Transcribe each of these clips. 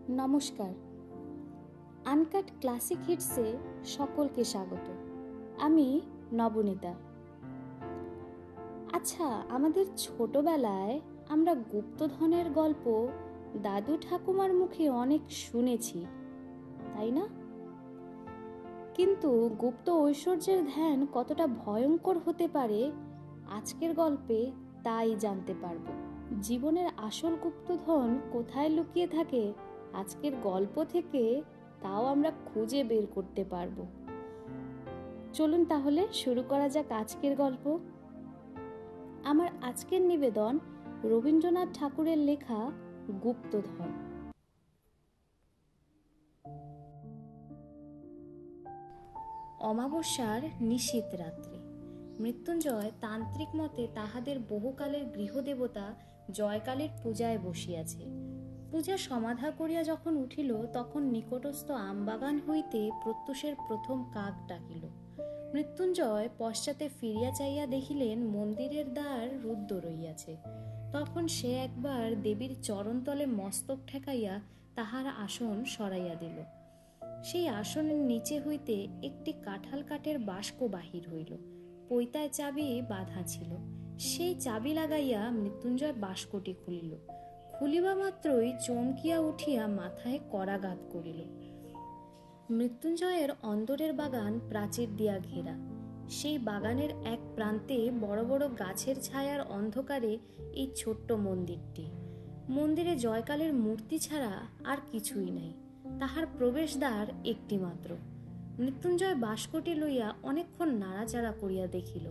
নমস্কার। Uncut classic হিটসে সকলকে স্বাগত। আমি নবনীতা। আচ্ছা, আমাদের ছোটবেলায় আমরা গুপ্তধনের গল্প দাদু ঠাকুমার মুখে অনেক শুনেছি, তাই না? কিন্তু গুপ্ত ঐশ্বর্যের ধ্যান কতটা ভয়ঙ্কর হতে পারে আজকের গল্পে তাই জানতে পারবো। জীবনের আসল গুপ্তধন কোথায় লুকিয়ে থাকে আজকের গল্প থেকে তাও আমরা খুঁজে বের করতে পারবো। চলুন তাহলে শুরু করা যাক আজকের গল্প। আমার আজকের নিবেদন রবীন্দ্রনাথ ঠাকুরের লেখা গুপ্তধন। অমাবস্যার নিশীথ রাত্রি মৃত্যুঞ্জয় তান্ত্রিক মতে তাহাদের বহুকালের গৃহদেবতা জয়কালের পূজায় বসিয়াছে। পূজা সমাধা করিয়া যখন উঠিল, তখন নিকটস্থ আমবাগান হইতে প্রত্যুষের প্রথম কাক ডাকিল। মৃত্যুঞ্জয় পশ্চাতে ফিরিয়া চাইয়া দেখিলেন মন্দিরের দ্বার রুদ্ধ রহিয়াছে। তখন সে একবার দেবীর চরণতলে মস্তক ঠেকাইয়া তাহার আসন সরাইয়া দিল। সেই আসনের নিচে হইতে একটি কাঁঠাল কাঠের বাস্ক বাহির হইল। পৈতায় চাবি বাঁধা ছিল। সেই চাবি লাগাইয়া মৃত্যুঞ্জয় বাস্কটি খুলিল। খুলিবা মাত্রই চমকিয়া উঠিয়া মাথায় করাঘাত করিল। মৃত্যুঞ্জয়ের অন্দরের বাগান প্রাচীর দিয়া ঘেরা। সেই বাগানের এক প্রান্তে বড় বড় গাছের ছায়ার অন্ধকারে এই ছোট্ট মন্দিরটি। মন্দিরে জয়কালের মূর্তি ছাড়া আর কিছুই নাই। তাহার প্রবেশদ্বার একটি মাত্র। মৃত্যুঞ্জয় বাস্কটি লইয়া অনেকক্ষণ নাড়াচাড়া করিয়া দেখিল।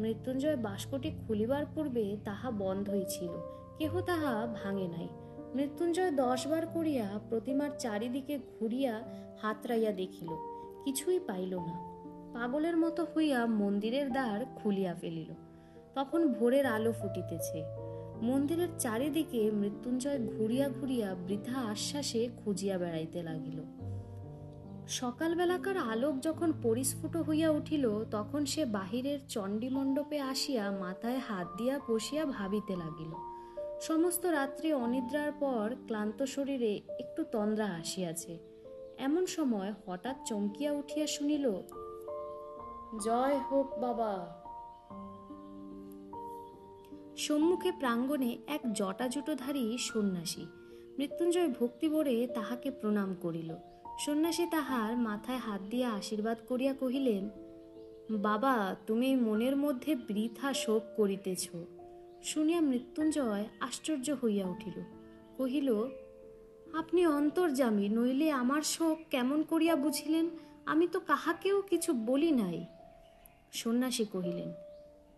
মৃত্যুঞ্জয় বাস্কটি খুলিবার পূর্বে তাহা বন্ধই ছিল, কেহ তাহা ভাঙে নাই। মৃত্যুঞ্জয় 10 বার করিয়া প্রতিমার চারিদিকে ঘুরিয়া হাতড়াইয়া দেখিল, কিছুই পাইল না। পাগলের মতো হইয়া মন্দিরের দ্বার খুলিয়া ফেলিল। তখন ভোরের আলো ফুটিতেছে। মন্দিরের চারিদিকে মৃত্যুঞ্জয় ঘুরিয়া ঘুরিয়া বৃথা আশ্বাসে খুঁজিয়া বেড়াইতে লাগিল। সকালবেলাকার আলোক যখন পরিস্ফুট হইয়া উঠিল, তখন সে বাহিরের চণ্ডী মণ্ডপে আসিয়া মাথায় হাত দিয়া বসিয়া ভাবিতে লাগিল। সমস্ত রাত্রি অনিদ্রার পর ক্লান্ত শরীরে একটু তন্দ্রা আসিয়াছে। এমন সময় হঠাৎ চমকিয়া উঠিয়া শুনিল, জয় হোক বাবা। সম্মুখে প্রাঙ্গণে এক জটাজুটোধারী সন্ন্যাসী। মৃত্যুঞ্জয় ভক্তিভরে তাহাকে প্রণাম করিল। সন্ন্যাসী তাহার মাথায় হাত দিয়া আশীর্বাদ করিয়া কহিলেন, বাবা, তুমি মনের মধ্যে বৃথা শোক করিতেছ। শুনিয়া মৃত্যুঞ্জয় আশ্চর্য হইয়া উঠিল। কহিল, আপনি অন্তর্যামী, নইলে আমার শোক কেমন করিয়া বুঝিলেন? আমি তো কাহাকেও কিছু বলি নাই। সন্ন্যাসী কহিলেন,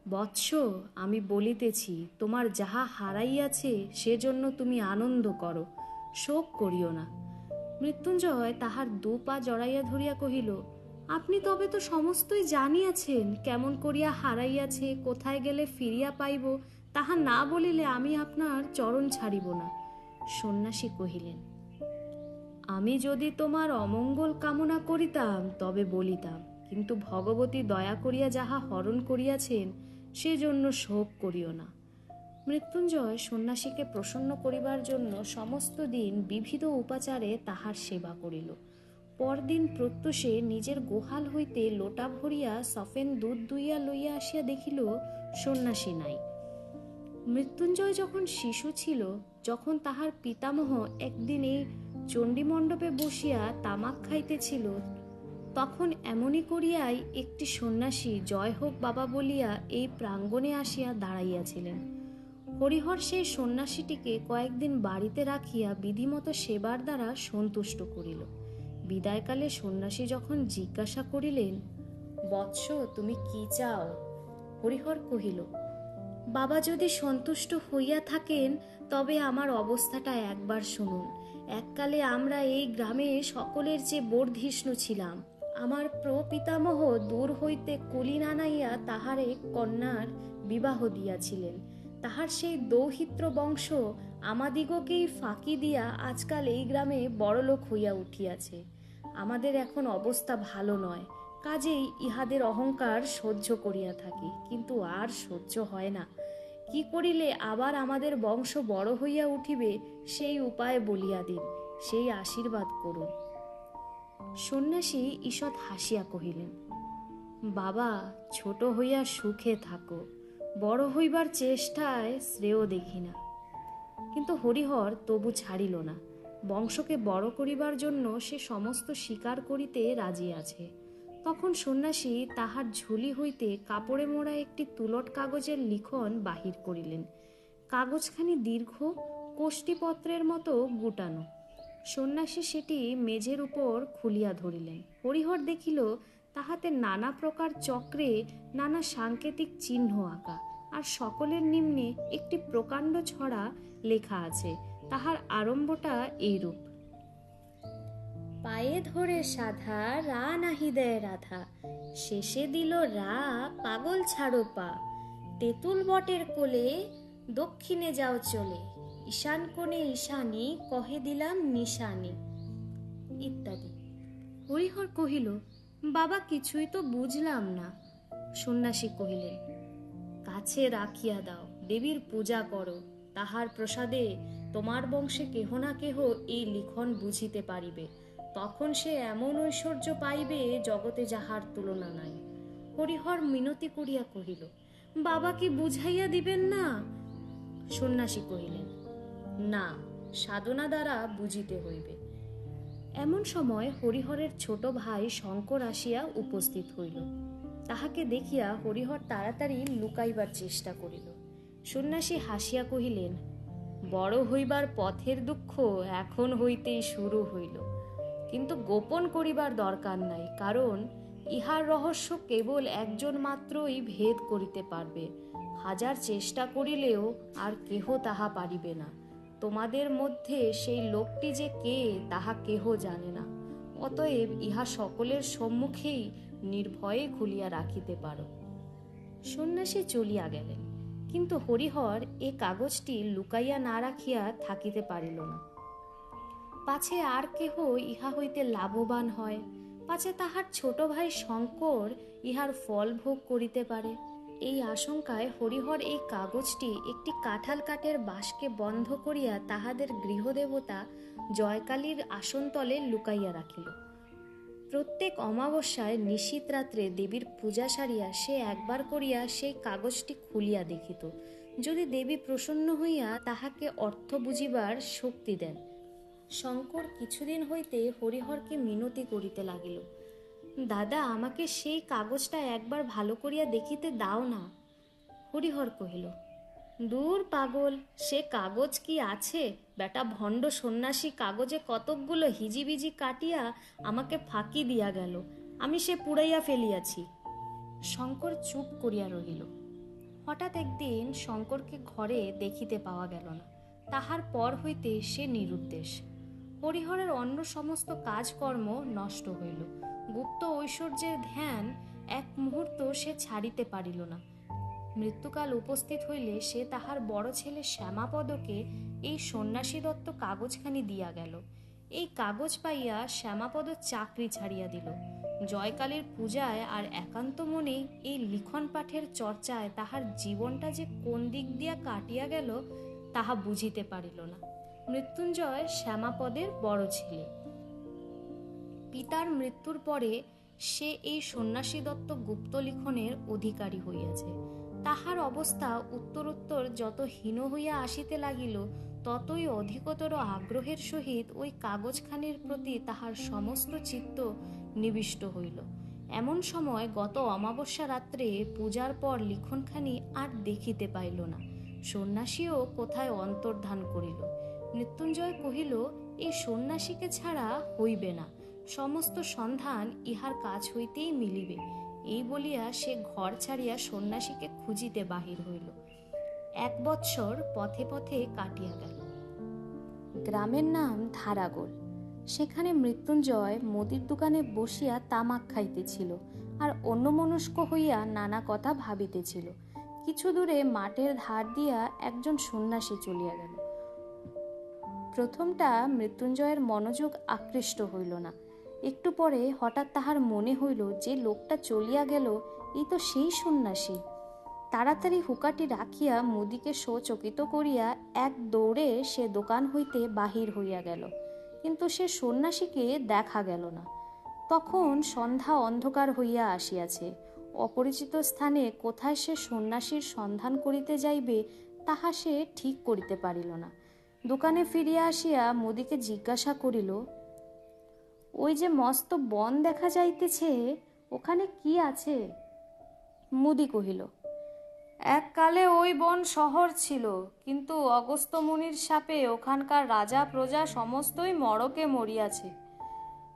বৎস, আমি বলিতেছি, তোমার যাহা হারাইয়াছে সেজন্য তুমি আনন্দ করো, শোক করিও না। মৃত্যুঞ্জয় তাহার 2 পা জড়াইয়া ধরিয়া কহিল, আপনি তবে তো সমস্তই জানিয়াছেন, কেমন করিয়া হারাইয়াছে, কোথায় গেলে ফিরিয়া পাইব, তাহা না বলিলে আমি আপনার চরণ ছাড়িব না। সন্ন্যাসী কহিলেন, আমি যদি তোমার অমঙ্গল কামনা করিতাম তবে বলিতাম, কিন্তু ভগবতী দয়া করিয়া যাহা হরণ করিয়াছেন সেজন্য শোক করিও না। মৃত্যুঞ্জয় সন্ন্যাসীকে প্রসন্ন করিবার জন্য সমস্ত দিন বিবিধ উপাচারে তাহার সেবা করিল। পরদিন প্রত্যুষে নিজের গোহাল হইতে লোটা ভরিয়া সফেন দুধ দুইয়া লইয়া আসিয়া দেখিল সন্ন্যাসী নাই। মৃত্যুঞ্জয় যখন শিশু ছিল, যখন তাহার পিতামহ একদিন এই চণ্ডীমণ্ডপে বসিয়া তামাক খাইতেছিল, তখন এমনি করিয়াই একটি সন্ন্যাসী জয় হোক বাবা বলিয়া এই প্রাঙ্গণে আসিয়া দাঁড়াইয়াছিলেন। হরিহর সেই সন্ন্যাসীটিকে কয়েকদিন বাড়িতে রাখিয়া বিধিমতো সেবার দ্বারা সন্তুষ্ট করিল। বিদায়কালে সন্ন্যাসী যখন জিজ্ঞাসা করিলেন, বৎস, তুমি কি চাও? হরিহর কহিল, বাবা যদি সন্তুষ্ট হইয়া থাকেন তবে আমার অবস্থাটা একবার শুনুন। এককালে আমরা এই গ্রামে সকলের চেয়ে বর্ধিষ্ণু ছিলাম। আমার প্রপিতামহ দূর হইতে কুলীন আনাইয়া তাহার এক কন্যার বিবাহ দিয়াছিলেন। তাহার সেই দৌহিত্র বংশ আমাদিগকেই ফাঁকি দিয়া আজকাল এই গ্রামে বড়লোক হইয়া উঠিয়াছে। আমাদের এখন অবস্থা ভালো নয়, কাজেই ইহাদের অহংকার সহ্য করিয়া থাকি, কিন্তু আর সহ্য হয় না। কি করিলে আবার আমাদের বংশ বড় হইয়া উঠিবে সেই উপায় বলিয়া দিন। সেই আশীর্বাদ করুন। সন্ন্যাসী ঈষৎ হাসিয়া কহিলেন, বাবা, ছোট হইয়া সুখে থাকো, বড় হইবার চেষ্টায় শ্রেয় দেখি না। কিন্তু হরিহর তবু ছাড়িল না। বংশকে বড় করিবার জন্য সে সমস্ত স্বীকার করিতে রাজি আছে। তখন সন্ন্যাসী তাহার ঝুলি হইতে কাপড়ে মোড়া একটি তুলট কাগজের লিখন বাহির করিলেন। কাগজখানি দীর্ঘ, কোষ্ঠীপত্রের মতো গুটানো। সন্ন্যাসী সেটি মেঝের উপর খুলিয়া ধরিলেন। হরিহর দেখিল তাহাতে নানা প্রকার চক্রে নানা সাংকেতিক চিহ্ন আঁকা, আর সকলের নিম্নে একটি প্রকাণ্ড ছড়া লেখা আছে। তাহার আরম্ভটা এইরূপ: পায়ে ধরে সাধা, রা নাহি দেয় রাধা, শেষে দিল রা, পাগল ছাড়ো পা, তেঁতুল বটের কোলে, দক্ষিণে যাও চলে, ঈশান কোণে ঈশানী, কহে দিলাম নিশানী, ইত্যাদি। হরিহর কহিল, বাবা, কিছুই তো বুঝলাম না। সন্ন্যাসী কহিলেন, কাছে রাখিয়া দাও, দেবীর পূজা করো, তাহার প্রসাদে তোমার বংশে কেহ না কেহ এই লিখন বুঝিতে পারিবে, তখন সে এমন ঐশ্বর্য পাইবে জগতে যাহার তুলনা নাই। হরিহর মিনতি করিয়া কহিল, বাবা কি বুঝাইয়া দিবেন না? সন্ন্যাসী কহিলেন, না, সাধনা দ্বারা বুঝিতে হইবে। এমন সময় হরিহরের ছোট ভাই শঙ্কর আসিয়া উপস্থিত হইল। তাহাকে দেখিয়া হরিহর তাড়াতাড়ি লুকাইবার চেষ্টা করিল। সন্ন্যাসী হাসিয়া কহিলেন, বড় হইবার পথের দুঃখ এখন হইতেই শুরু হইল, কিন্তু গোপন করিবার দরকার নাই, কারণ ইহার রহস্য কেবল একজন মাত্রই ভেদ করিতে পারবে। হাজার চেষ্টা করিলেও আর কেহ তাহা পারিবে না। তোমাদের মধ্যে সেই লোকটি যে কে তাহা কেহ জানে না, অতএব ইহা সকলের সম্মুখেই নির্ভয়ে খুলিয়া রাখিতে পারো। সন্ন্যাসী চলিয়া গেলেন, কিন্তু হরিহর এ কাগজটি লুকাইয়া না রাখিয়া থাকিতে পারিল না। পাছে আর কেহ ইহা হইতে লাভবান হয়, পাছে তাহার ছোট ভাই শঙ্কর ইহার ফল ভোগ করিতে পারে। এই আশঙ্কায় হরিহর এই কাগজটি একটি কাঁঠাল কাঠের বাঁশকে বন্ধ করিয়া তাহাদের গৃহদেবতা জয়কালীর আসনতলে লুকাইয়া রাখিল। প্রত্যেক অমাবস্যায় নিশীত রাত্রে দেবীর পূজা সারিয়া সে একবার করিয়া সেই কাগজটি খুলিয়া দেখিত, যদি দেবী প্রসন্ন হইয়া তাহাকে অর্থ বুঝিবার শক্তি দেন। শঙ্কর কিছুদিন হইতে হরিহরকে মিনতি করিতে লাগিল, দাদা, আমাকে সেই কাগজটা একবার ভালো করিয়া দেখিতে দাও না। হরিহর কহিল, দূর পাগল, সে কাগজ কি আছে? বেটা ভণ্ড সন্ন্যাসী কাগজে কতকগুলো হিজিবিজি কাটিয়া আমাকে ফাঁকি দিয়া গেল, আমি সে পুড়াইয়া ফেলিয়াছি। শঙ্কর চুপ করিয়া রহিল। হঠাৎ একদিন শঙ্করকে ঘরে দেখিতে পাওয়া গেল না। তাহার পর হইতে সে নিরুদ্দেশ। হরিহরের অন্য সমস্ত কাজকর্ম নষ্ট হইল। গুপ্ত ঐশ্বর্যের ধ্যান এক মুহূর্ত সে ছাড়িতে পারিল না। মৃত্যুকাল উপস্থিত হইলে সে তাহার বড় ছেলে শ্যামাপদকে এই সন্ন্যাসী দত্ত কাগজখানি দিয়া গেল। এই কাগজ পাইয়া শ্যামাপদ চাকরি ছাড়িয়া দিল। জয়কালীর পূজায় আর একান্ত মনে এই লিখন পাঠের চর্চায় তাহার জীবনটা যে কোন দিক দিয়া কাটিয়া গেল তাহা বুঝিতে পারিল না। মৃত্যুঞ্জয় শ্যামাপদের বড় ছেলে। পিতার মৃত্যুর পরে সে এই সন্ন্যাসী দত্ত গুপ্ত লিখনের অধিকারী হইয়াছে। তাহার অবস্থা উত্তরোত্তর যত হীন হইয়া আসিতে লাগিল, ততই অধিকতর আগ্রহের সহিত ওই কাগজখানির প্রতি তাহার সমস্ত চিত্ত নিবিষ্ট হইল। এমন সময় গত অমাবস্যা রাত্রে পূজার পর লিখনখানি আর দেখিতে পাইল না। সন্ন্যাসীও কোথায় অন্তর্ধান করিল। মৃত্যুঞ্জয় কহিল, এই সন্ন্যাসীকে ছাড়া হইবে না, সমস্ত সন্ধান ইহার কাছ হইতেই মিলিবে। এই বলিয়া সে ঘর ছাড়িয়া সন্ন্যাসীকে খুঁজিতে বাহির হইল। 1 বৎসর পথে পথে কাটিয়া গেল। গ্রামের নাম ধারাগোল। সেখানে মৃত্যুঞ্জয় মুদির দোকানে বসিয়া তামাক খাইতেছিল আর অন্যমনস্ক হইয়া নানা কথা ভাবিতেছিল। কিছু দূরে মাঠের ধার দিয়া একজন সন্ন্যাসী চলিয়া গেল। প্রথমটা মৃত্যুঞ্জয়ের মনোযোগ আকৃষ্ট হইল না। একটু পরে হঠাৎ তাহার মনে হইল যে লোকটা চলিয়া গেল এই তো সেই সন্ন্যাসী। তাড়াতাড়ি হুকাটি রাখিয়া মুদিকে সচকিত করিয়া এক দৌড়ে সে দোকান হইতে বাহির হইয়া গেল। কিন্তু সে সন্ন্যাসীকে দেখা গেল না। তখন সন্ধ্যা অন্ধকার হইয়া আসিয়াছে। অপরিচিত স্থানে কোথায় সে সন্ন্যাসীর সন্ধান করিতে যাইবে তাহা সে ঠিক করিতে পারিল না। দোকানে ফিরিয়া আসিয়া মুদিকে জিজ্ঞাসা করিল, ওই যে মস্ত বন দেখা যাইতেছে, ওখানে কি আছে? মুদি কহিল, এককালে ওই বন শহর ছিল, কিন্তু অগস্ত্য মুনির শাপে ওখানকার রাজা প্রজা সমস্তই মড়কে মরিয়াছে।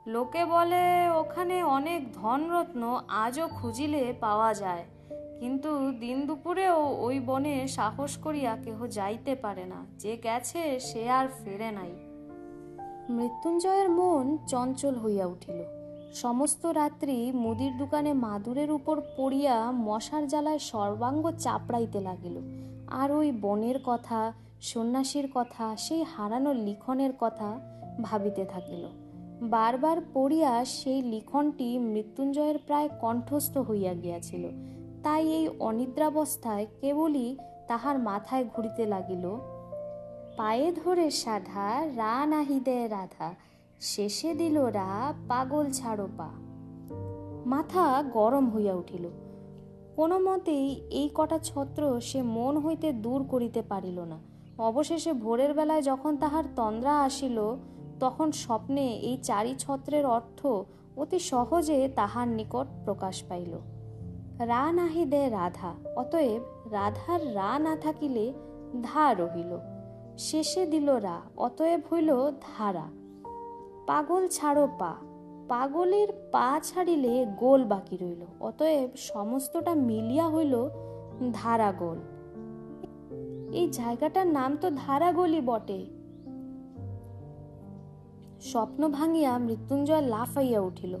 লোকে বলে ওখানে অনেক ধনরত্ন আজও খুঁজিলে পাওয়া যায়, কিন্তু দিন দুপুরেও ওই বনে সাহস করিয়া কেহ যাইতে পারে না। যে গেছে সে আর ফেরে নাই। মৃত্যুঞ্জয়ের মন চঞ্চল হইয়া উঠিল। সমস্ত রাত্রি মুদির দোকানে মাদুরের উপর পড়িয়া মশার জ্বালায় সর্বাঙ্গ চাপড়াইতে লাগিল। আর ওই বনের কথা, সন্ন্যাসীর কথা, সেই হারানো লিখনের কথা ভাবিতে থাকিল। বারবার পড়িয়া সেই লিখনটি মৃত্যুঞ্জয়ের প্রায় কণ্ঠস্থ হইয়া গিয়াছিল। তাই এই অনিদ্রাবস্থায় কেবলই তাহার মাথায় ঘুরিতে লাগিল, পায়ে ধরে সাধা রা নাহি দেয় রাধা, শেষে দিল রা পাগল ছাড়ো পা। মাথা গরম হইয়া উঠিল। কোনো মতেই এই কটা ছত্র সে মন হইতে দূর করিতে পারিল না। অবশেষে ভোরের বেলায় যখন তাহার তন্দ্রা আসিল, তখন স্বপ্নে এই চারি ছত্রের অর্থ অতি সহজে তাহার নিকট প্রকাশ পাইল। রা নাহি দেয় রাধা, অতএব রাধার রা না থাকিলে ধা রহিল। শেষে দিল রা, অতএব হইল ধারা। পাগল ছাড়ো পা, পাগলের পা ছাড়িলে গোল বাকি রইল, অতএব সমস্তটা মিলিয়া হইল ধারাগোল। এই জায়গাটার নাম তো ধারাগোলই বটে। স্বপ্ন ভাঙিয়া মৃত্যুঞ্জয় লাফাইয়া উঠিল।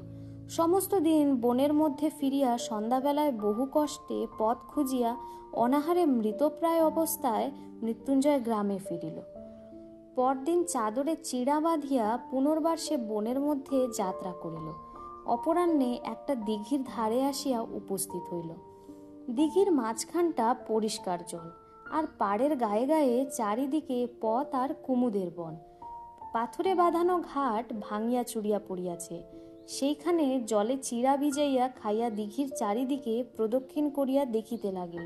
সমস্ত দিন বনের মধ্যে ফিরিয়া সন্ধ্যাবেলায় বহু কষ্টে পথ খুঁজিয়া অনাহারে মৃতপ্রায় অবস্থায় মৃত্যুঞ্জয় গ্রামে ফিরিল। পরদিন চাদরে চিড়া বাঁধিয়া পুনর্বার সে বনের মধ্যে যাত্রা করিল। অপরাহ্নে একটা দিঘির ধারে আসিয়া উপস্থিত হইল। দিঘির মাঝখানটা পরিষ্কার জল, আর পাড়ের গায়ে গায়ে চারিদিকে পথ আর কুমুদের বন। পাথরে বাঁধানো ঘাট ভাঙিয়া চুরিয়া পড়িয়াছে। সেইখানে জলে চিড়া ভিজাইয়া খাইয়া দিঘির চারিদিকে প্রদক্ষিণ করিয়া দেখিতে লাগিল।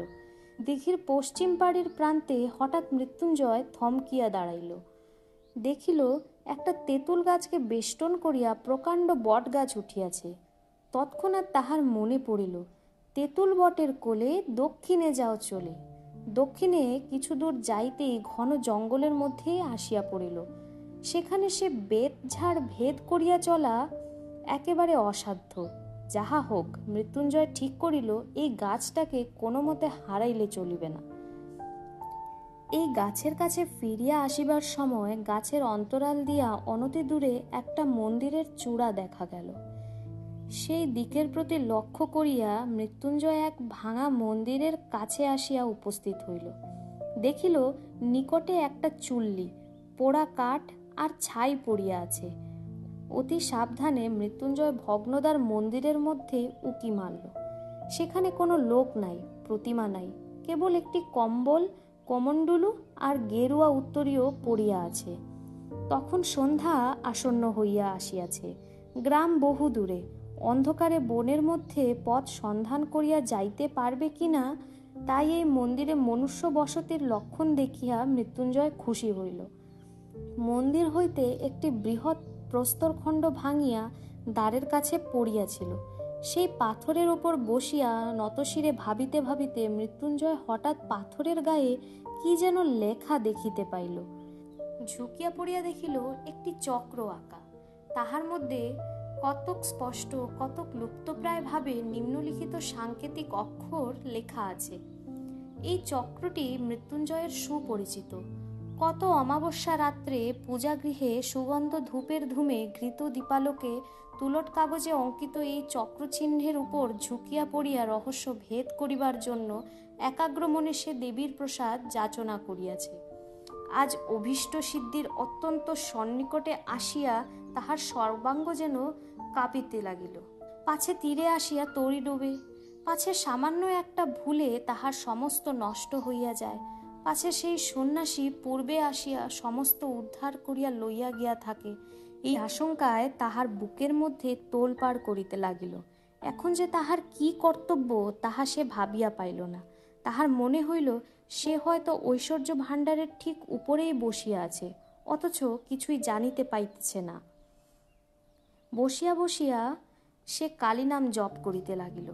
দিঘির পশ্চিম পাড়ের প্রান্তে হঠাৎ মৃত্যুঞ্জয় থমকিয়া দাঁড়াইল। দেখিল একটা তেঁতুল গাছকে বেষ্টন করিয়া প্রকাণ্ড বট গাছ উঠিয়াছে। তৎক্ষণাৎ তাহার মনে পড়িল, তেঁতুল বটের কোলে দক্ষিণে যাও চলে। দক্ষিণে কিছু দূর যাইতেই ঘন জঙ্গলের মধ্যে আসিয়া পড়িল। সেখানে সে বেত ঝাড় ভেদ করিয়া চলা একেবারে অসাধ্য। যাহা হোক, মৃত্যুঞ্জয় ঠিক করিল এই গাছটাকে কোনো মতে হারাইলে চলিবে না। এই গাছের কাছে ফিরিয়া আসিবার সময় গাছের অন্তরাল দিয়া অনতি দূরে একটা মন্দিরের চূড়া দেখা গেল। সেই দিকের প্রতি লক্ষ্য করিয়া মৃত্যুঞ্জয় এক ভাঙা মন্দিরের কাছে আসিয়া উপস্থিত হইল। দেখিল নিকটে একটা চুল্লি, পোড়া কাঠ আর ছাই পড়িয়া আছে। অতি সাবধানে মৃত্যুঞ্জয় ভগ্নদার মন্দিরের মধ্যে উকি মারল। সেখানে কোনো লোক নাই, প্রতিমা নাই, কেবল একটি কম্বল, কমণ্ডলু আর গেরুয়া উত্তরীয় পড়িয়া আছে। তখন সন্ধ্যা আসন্ন হইয়া আসিয়াছে। গ্রাম বহু দূরে। অন্ধকারে বনের মধ্যে পথ সন্ধান করিয়া যাইতে পারবে কিনা, তাই এই মন্দিরে মনুষ্য বসতির লক্ষণ দেখিয়া মৃত্যুঞ্জয় খুশি হইল। মন্দির হইতে একটি বৃহৎ প্রস্তরখণ্ড ভাঙিয়া দ্বারের কাছে পড়িয়াছিল। সেই পাথরের ওপর বসিয়া নতশিরে ভাবিতে ভাবিতে মৃত্যুঞ্জয় হঠাৎ পাথরের গায়ে কি যেন লেখা দেখিতে পাইল। ঝুঁকিয়া পড়িয়া দেখিল একটি চক্র আঁকা। তাহার মধ্যে কতক স্পষ্ট, কতক লুপ্তপ্রায় ভাবে নিম্নলিখিত সাংকেতিক অক্ষর লেখা আছে। এই চক্রটি মৃত্যুঞ্জয়ের সুপরিচিত। কত অমাবস্যা রাত্রে পূজাগৃহে সুগন্ধ ধূপের ধূমে ঘৃত দীপালোকে তুলট কাগজে অঙ্কিত এই চক্রচিহ্নের উপর ঝুঁকিয়া পড়িয়া রহস্য ভেদ করিবার জন্য একাগ্র মনে সে দেবীর প্রসাদ যাচনা করিয়াছে। আজ অভীষ্ট সিদ্ধির অত্যন্ত সন্নিকটে আসিয়া তাহার সর্বাঙ্গ যেন কাঁপিতে লাগিল। পাছে তীরে আসিয়া তরি ডোবে, পাছে সামান্য একটা ভুলে তাহার সমস্ত নষ্ট হইয়া যায়, পাছে সেই সন্ন্যাসী পূর্বে আসিয়া সমস্ত উদ্ধার করিয়া লইয়া গিয়া থাকে। এই আশঙ্কায় তাহার বুকের মধ্যে তোলপাড় করিতে লাগিল। এখন যে তাহার কি কর্তব্য তাহা সে ভাবিয়া পাইল না। তাহার মনে হইল সে হয়তো ঐশ্বর্য ভাণ্ডারের ঠিক উপরেই বসিয়া আছে, অথচ কিছুই জানিতে পাইতেছে না। বসিয়া বসিয়া সে কালী নাম জপ করিতে লাগিল।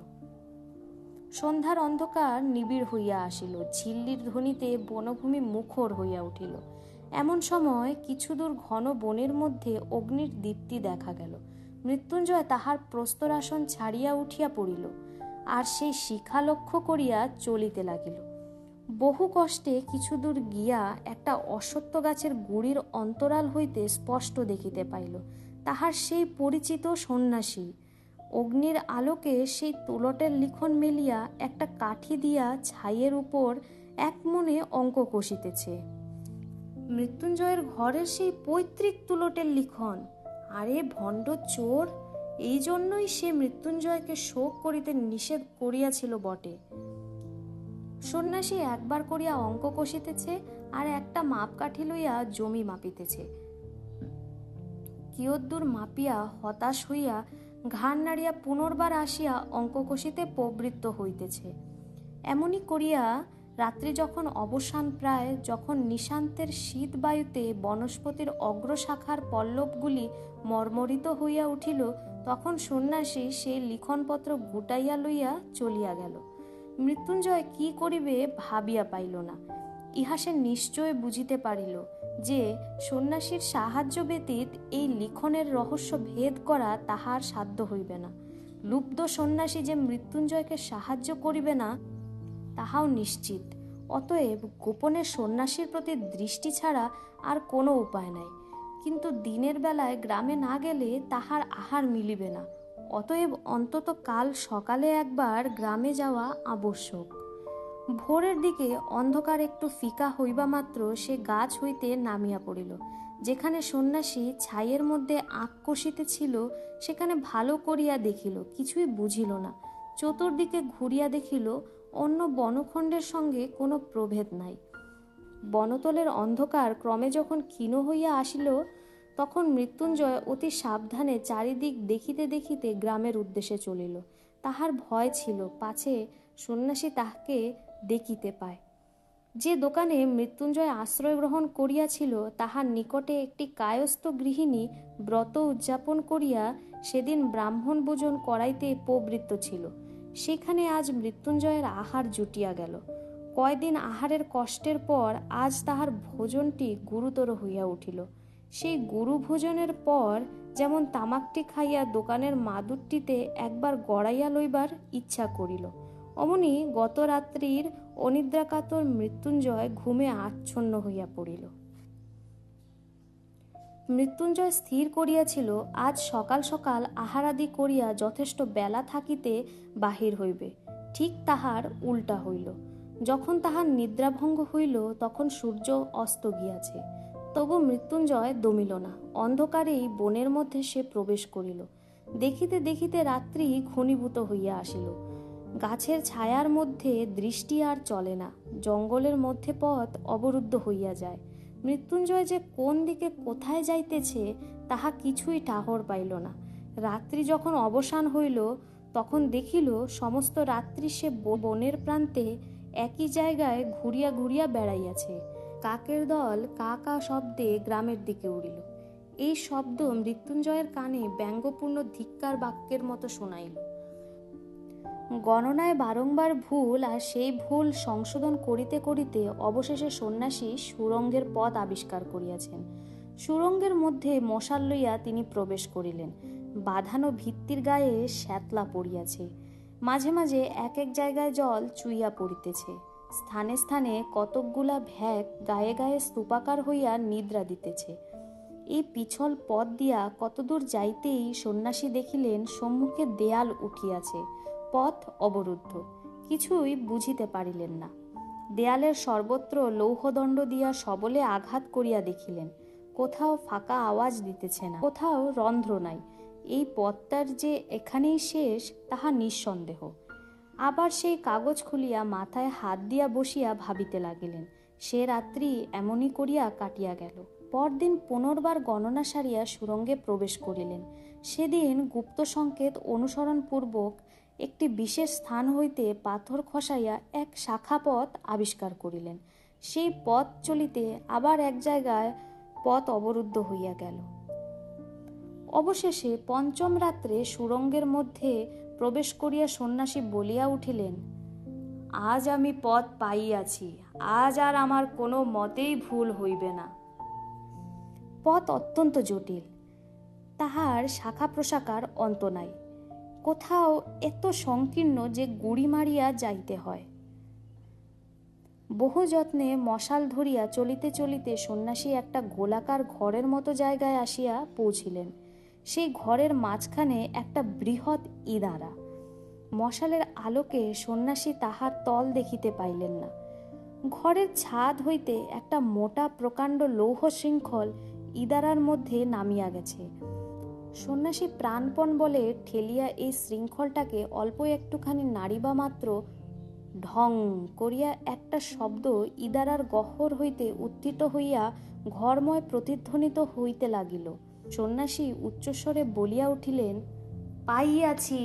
সন্ধ্যার অন্ধকার নিবিড় হইয়া আসিল, ঝিল্লির ধ্বনিতে বনভূমি মুখর হইয়া উঠিল। এমন সময় কিছু দূর ঘন বনের মধ্যে অগ্নির দীপ্তি দেখা গেল। মৃত্যুঞ্জয় তাহার প্রস্তরাসন ছাড়িয়া উঠিয়া পড়িল, আর সেই শিখা লক্ষ্য করিয়া চলিতে লাগিল। বহু কষ্টে কিছু দূর গিয়া একটা অশ্বত্থ গাছের গুড়ির অন্তরাল হইতে স্পষ্ট দেখিতে পাইল তাহার সেই পরিচিত সন্ন্যাসী। অগ্নির আলোকে সেই তুলটের লিখন মেলিয়া একটা কাঠি দিয়া ছাইয়ের উপর এক মনে অঙ্ক কষিতেছে। মৃত্যুঞ্জয়ের ঘরের সেই পৈতৃক তুলটের লিখন। আরে ভণ্ড চোর! এই জন্যই সে মৃত্যুঞ্জয়কে শোক করিতে নিষেধ করিয়াছিল বটে। সন্ন্যাসী একবার করিয়া অঙ্ক কষিতেছে, আর একটা মাপকাঠি লইয়া জমি মাপিতেছে। কিয়দ্দূর মাপিয়া হতাশ হইয়া ঘাড় নাড়িয়া পুনর্বার আসিয়া অঙ্ক কষিতে প্রবৃত্ত হইতেছে। এমনি করিয়া রাত্রি যখন অবসান প্রায়, যখন নিশান্তের শীত বায়ুতে বনস্পতির অগ্রশাখার পল্লবগুলি মর্মরিত হইয়া উঠিল, তখন সন্ন্যাসী সেই লিখনপত্র গুটাইয়া লইয়া চলিয়া গেল। মৃত্যুঞ্জয় কি করিবে ভাবিয়া পাইল না। ইহা সে নিশ্চয় বুঝিতে পারিল যে সন্ন্যাসীর সাহায্য ব্যতীত এই লিখনের রহস্য ভেদ করা তাহার সাধ্য হইবে না। লুব্ধ সন্ন্যাসী যে মৃত্যুঞ্জয়কে সাহায্য করিবে না তাহাও নিশ্চিত। অতএব গোপনে সন্ন্যাসীর প্রতি দৃষ্টি ছাড়া আর কোনো উপায় নাই। কিন্তু দিনের বেলায় গ্রামে না গেলে তাহার আহার মিলিবে না। অতএব অন্তত কাল সকালে একবার গ্রামে যাওয়া আবশ্যক। ভোরের দিকে অন্ধকার একটু ফিকা হইবা মাত্র সে গাছ হইতে নামিয়া পড়িল। যেখানে সন্ন্যাসী ছাইয়ের মধ্যে আঁক কষিতেছিল সেখানে ভালো করিয়া দেখিল, কিছুই বুঝিল না। চতুর্দিকে ঘুরিয়া দেখিল অন্য বনখণ্ডের সঙ্গে কোনো প্রভেদ নাই। বনতলের অন্ধকার ক্রমে যখন ক্ষীণ হইয়া আসিল, তখন মৃত্যুঞ্জয় অতি সাবধানে চারিদিক দেখিতে দেখিতে গ্রামের উদ্দেশ্যে চলিল। তাহার ভয় ছিল পাছে সন্ন্যাসী তাহাকে দেখিতে পায়। যে দোকানে মৃত্যুঞ্জয় আশ্রয় গ্রহণ করিয়াছিল তাহার নিকটে একটি কায়স্থ গৃহিণী ব্রত উদযাপন করিয়া সেদিন ব্রাহ্মণ ভোজন করাইতে প্রবৃত্ত ছিল। সেখানে আজ মৃত্যুঞ্জয়ের আহার জুটিয়া গেল। কয়দিন আহারের কষ্টের পর আজ তাহার ভোজনটি গুরুতর হইয়া উঠিল। সেই গুরু ভোজনের পর যেমন তামাকটি খাইয়া দোকানের মাদুরটিতে একবার গড়াইয়া লইবার ইচ্ছা করিল, অমনি গত রাত্রির অনিদ্রাকাতর মৃত্যুঞ্জয় ঘুমে আচ্ছন্ন হইয়া পড়িল। মৃত্যুঞ্জয় স্থির করিয়াছিল আজ সকাল সকাল আহারাদি করিয়া যথেষ্ট বেলা থাকিতে বাহির হইবে। ঠিক তাহার উল্টা হইল। যখন তাহার নিদ্রাভঙ্গ হইল তখন সূর্য অস্ত গিয়াছে। তবু মৃত্যুঞ্জয় দমিল না। অন্ধকারেই বনের মধ্যে সে প্রবেশ করিল। দেখিতে দেখিতে রাত্রি ঘনীভূত হইয়া আসিল। গাছের ছায়ার মধ্যে দৃষ্টি আর চলে না। জঙ্গলের মধ্যে পথ অবরুদ্ধ হইয়া যায়। মৃত্যুঞ্জয় যে কোন দিকে কোথায় যাইতেছে তাহা কিছুই ঠাহর পাইল না। রাত্রি যখন অবসান হইল তখন দেখিল সমস্ত রাত্রি সে বনের প্রান্তে একই জায়গায় ঘুরিয়া ঘুরিয়া বেড়াইয়াছে। কাকের দল কা কা শব্দে গ্রামের দিকে উড়িল। এই শব্দ মৃত্যুঞ্জয়ের কানে ব্যঙ্গপূর্ণ ধিক্কার বাক্যের মতো শোনাইল। গণনায় বারংবার ভুল, আর সেই ভুল সংশোধন করিতে করিতে অবশেষে সন্ন্যাসী সুরঙ্গের পথ আবিষ্কার করিয়াছেন। সুরঙ্গের মধ্যে মশাল লইয়া তিনি প্রবেশ করিলেন। বাঁধানো ভিত্তির গায়ে শ্যাতলা পড়িয়াছে। মাঝে মাঝে এক এক জায়গায় জল চুইয়া পড়িতেছে। স্থানে স্থানে কতকগুলা ভ্যাক গায়ে গায়ে স্তূপাকার হইয়া নিদ্রা দিতেছে। এই পিছল পথ দিয়া কতদূর যাইতেই সন্ন্যাসী দেখিলেন সম্মুখে দেয়াল উঠিয়াছে, পথ অবরুদ্ধ। কিছুই বুঝিতে পারিলেন না। দেয়ালের সর্বত্র লৌহদণ্ড দিয়া সবলে আঘাত করিয়া দেখিলেন। কোথাও ফাঁকা আওয়াজ দিতেছে না, কোথাও রন্ধ্র নাই। এই পথটার যে এখানেই শেষ তাহা নিঃসন্দেহ। আবার সেই কাগজ খুলিয়া মাথায় হাত দিয়া বসিয়া ভাবিতে লাগিলেন। সে রাত্রি এমনই করিয়া কাটিয়া গেল। পরদিন পুনর্বার গণনা সারিয়া সুরঙ্গে প্রবেশ করিলেন। সেদিন গুপ্ত সংকেত অনুসরণপূর্বক একটি বিশেষ স্থান হইতে পাথর খসাইয়া এক শাখা পথ আবিষ্কার করিলেন। সেই পথ চলিতে আবার এক জায়গায় পথ অবরুদ্ধ হইয়া গেল। অবশেষে পঞ্চম রাত্রে সুরঙ্গের মধ্যে প্রবেশ করিয়া সন্ন্যাসী বলিয়া উঠিলেন, আজ আমি পথ পাইয়াছি, আজ আর আমার কোনো মতেই ভুল হইবে না। পথ অত্যন্ত জটিল, তাহার শাখা প্রশাখার অন্ত নাই। কোথাও এত সংকীর্ণ যে গুড়ি মারিয়া যাইতে হয়। বহু যত্নে মশাল ধরিয়া চলিতে চলিতে সন্ন্যাসী একটা গোলাকার ঘরের মতো জায়গায় আসিয়া পৌঁছিলেন। সেই ঘরের মাঝখানে একটা বৃহৎ ইদারা। মশালের আলোকে সন্ন্যাসী তাহার তল দেখিতে পাইলেন না। ঘরের ছাদ হইতে একটা মোটা প্রকাণ্ড লৌহ শৃঙ্খল ইদারার মধ্যে নামিয়া গেছে। সন্ন্যাসী প্রাণপণ বলে ঠেলিয়া এই শৃঙ্খলটাকে অল্প একটুখানি নাড়িবা মাত্র ঢং করিয়া একটা শব্দ ইদারার গহ্বর হইতে উত্থিত হইয়া ঘরময় প্রতিধ্বনিত হইতে লাগিল। সন্ন্যাসী উচ্চস্বরে বলিয়া উঠিলেন, পাইয়াছি।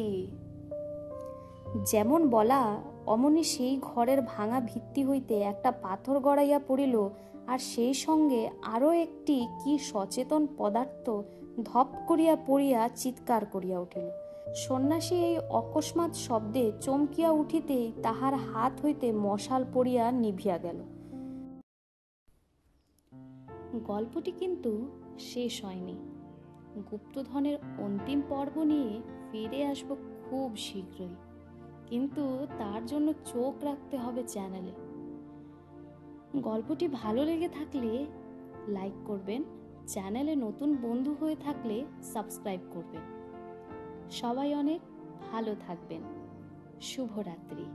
যেমন বলা অমনি সেই ঘরের ভাঙা ভিত্তি হইতে একটা পাথর গড়াইয়া পড়িল, আর সেই সঙ্গে আরো একটি কি সচেতন পদার্থ ধপ করিয়া পড়িয়া চিৎকার করিয়া উঠিল। সন্ন্যাসী এই অকস্মাৎ শব্দে চমকিয়া উঠিতেই তাহার হাত হইতে মশাল পড়িয়া নিভিয়া গেল। গল্পটি কিন্তু শেষ হয়নি। গুপ্তধনের অন্তিম পর্ব নিয়ে ফিরে আসবো খুব শীঘ্রই, কিন্তু তার জন্য চোখ রাখতে হবে চ্যানেলে। গল্পটি ভালো লেগে থাকলে লাইক করবেন, চ্যানেলে নতুন বন্ধু হয়ে থাকলে সাবস্ক্রাইব করবেন। সবাই অনেক ভালো থাকবেন। শুভরাত্রি।